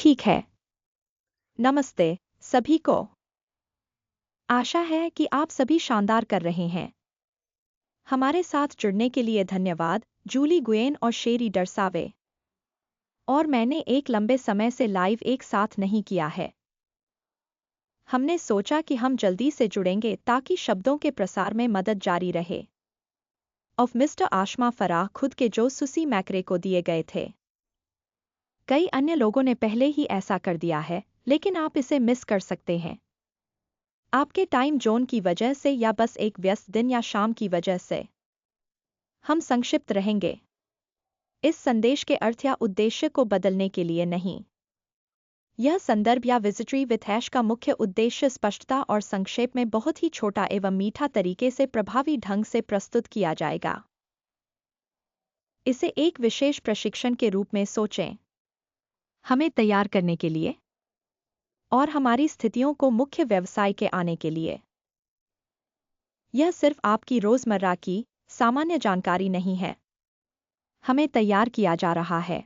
ठीक है। नमस्ते सभी को। आशा है कि आप सभी शानदार कर रहे हैं। हमारे साथ जुड़ने के लिए धन्यवाद, जूली गुयेन और शेरी डरसावे। और मैंने एक लंबे समय से लाइव एक साथ नहीं किया है। हमने सोचा कि हम जल्दी से जुड़ेंगे ताकि शब्दों के प्रसार में मदद जारी रहे। ऑफ मिस्टर आशमा फराह खुद के जो सुसी मैकरे को दिए गए थे। कई अन्य लोगों ने पहले ही ऐसा कर दिया है, लेकिन आप इसे मिस कर सकते हैं। आपके टाइम जोन की वजह से या बस एक व्यस्त दिन या शाम की वजह से। हम संक्षिप्त रहेंगे। इस संदेश के अर्थ या उद्देश्य को बदलने के लिए नहीं। यह संदर्भ या विजिटरी विथ हैश का मुख्य उद्देश्य स्पष्टता और संक्षेप में बहुत ही छोटा एवं मीठा तरीके से प्रभावी ढंग से प्रस्तुत किया जाएगा। इसे एक विशेष प्रशिक्षण के रूप में सोचें। हमें तैयार करने के लिए और हमारी स्थितियों को मुख्य व्यवसाय के आने के लिए। यह सिर्फ आपकी रोजमर्रा की सामान्य जानकारी नहीं है। हमें तैयार किया जा रहा है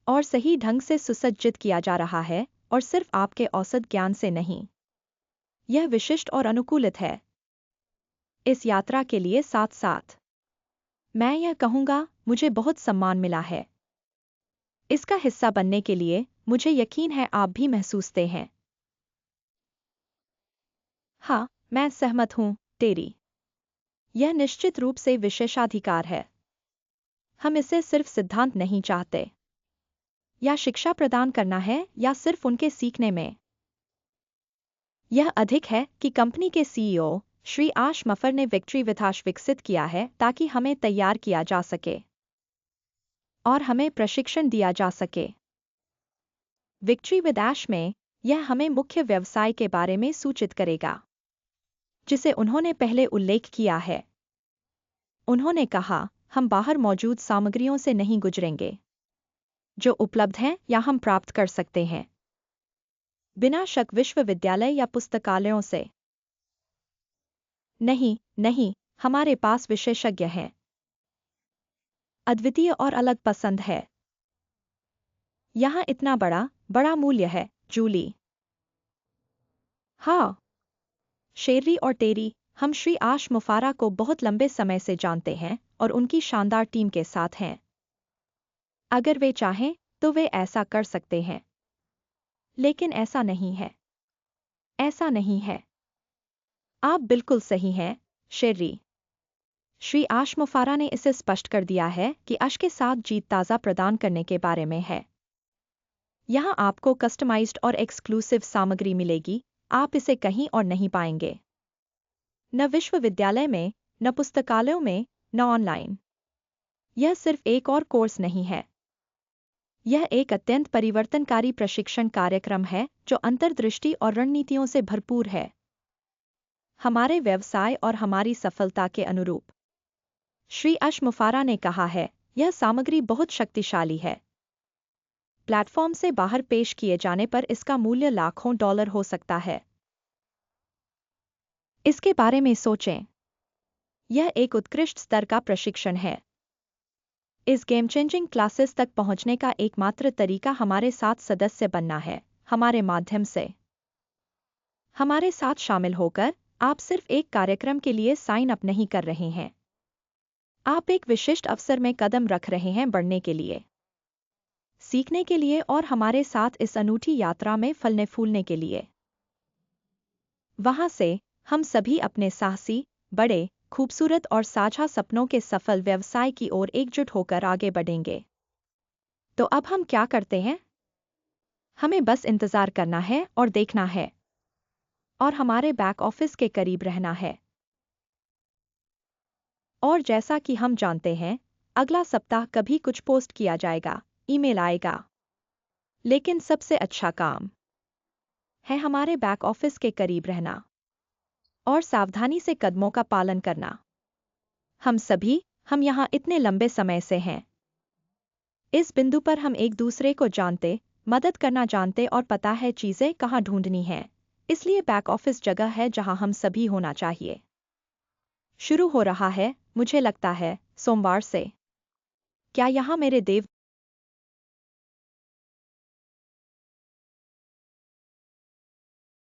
और सही ढंग से सुसज्जित किया जा रहा है और सिर्फ आपके औसत ज्ञान से नहीं। यह विशिष्ट और अनुकूलित है। इस यात्रा के लिए साथ साथ मैं यह कहूंगा, मुझे बहुत सम्मान मिला है। इसका हिस्सा बनने के लिए मुझे यकीन है आप भी महसूसते हैं। हाँ, मैं सहमत हूं, टेरी। यह निश्चित रूप से विशेषाधिकार है। हम इसे सिर्फ सिद्धांत नहीं चाहते या शिक्षा प्रदान करना है या सिर्फ उनके सीखने में। यह अधिक है कि कंपनी के सीईओ श्री आश मफर ने विक्ट्री विथ आश विकसित किया है ताकि हमें तैयार किया जा सके और हमें प्रशिक्षण दिया जा सके। विक्ट्री विद ऐश में यह हमें मुख्य व्यवसाय के बारे में सूचित करेगा जिसे उन्होंने पहले उल्लेख किया है। उन्होंने कहा, हम बाहर मौजूद सामग्रियों से नहीं गुजरेंगे जो उपलब्ध हैं या हम प्राप्त कर सकते हैं, बिना शक विश्वविद्यालय या पुस्तकालयों से। नहीं, नहीं, हमारे पास विशेषज्ञ हैं। अद्वितीय और अलग पसंद है। यहाँ इतना बड़ा मूल्य है, जूली। हाँ, शेरी और टेरी, हम श्री आश मुफारा को बहुत लंबे समय से जानते हैं और उनकी शानदार टीम के साथ हैं। अगर वे चाहें तो वे ऐसा कर सकते हैं, लेकिन ऐसा नहीं है। ऐसा नहीं है। आप बिल्कुल सही हैं, शेरी। श्री आश मुफारा ने इसे स्पष्ट कर दिया है कि आश के साथ जीत ताज़ा प्रदान करने के बारे में है। यहाँ आपको कस्टमाइज्ड और एक्सक्लूसिव सामग्री मिलेगी, आप इसे कहीं और नहीं पाएंगे। न विश्वविद्यालय में, न पुस्तकालयों में, न ऑनलाइन। यह सिर्फ एक और कोर्स नहीं है। यह एक अत्यंत परिवर्तनकारी प्रशिक्षण कार्यक्रम है जो अंतर्दृष्टि और रणनीतियों से भरपूर है, हमारे व्यवसाय और हमारी सफलता के अनुरूप। श्री आश मुफारा ने कहा है, यह सामग्री बहुत शक्तिशाली है। प्लेटफॉर्म से बाहर पेश किए जाने पर इसका मूल्य लाखों डॉलर हो सकता है। इसके बारे में सोचें। यह एक उत्कृष्ट स्तर का प्रशिक्षण है। इस गेम चेंजिंग क्लासेस तक पहुंचने का एकमात्र तरीका हमारे साथ सदस्य बनना है, हमारे माध्यम से। हमारे साथ शामिल होकर आप सिर्फ एक कार्यक्रम के लिए साइन अप नहीं कर रहे हैं, आप एक विशिष्ट अवसर में कदम रख रहे हैं बढ़ने के लिए, सीखने के लिए और हमारे साथ इस अनूठी यात्रा में फलने फूलने के लिए। वहां से हम सभी अपने साहसी, बड़े, खूबसूरत और साझा सपनों के सफल व्यवसाय की ओर एकजुट होकर आगे बढ़ेंगे। तो अब हम क्या करते हैं? हमें बस इंतजार करना है और देखना है और हमारे बैक ऑफिस के करीब रहना है। और जैसा कि हम जानते हैं, अगला सप्ताह कभी कुछ पोस्ट किया जाएगा, ईमेल आएगा। लेकिन सबसे अच्छा काम है हमारे बैक ऑफिस के करीब रहना और सावधानी से कदमों का पालन करना। हम यहाँ इतने लंबे समय से हैं। इस बिंदु पर हम एक दूसरे को जानते, मदद करना जानते और पता है चीजें कहाँ ढूंढनी हैं। इसलिए बैक ऑफिस जगह है जहां हम सभी होना चाहिए। शुरू हो रहा है, मुझे लगता है, सोमवार से। क्या यहाँ मेरे देव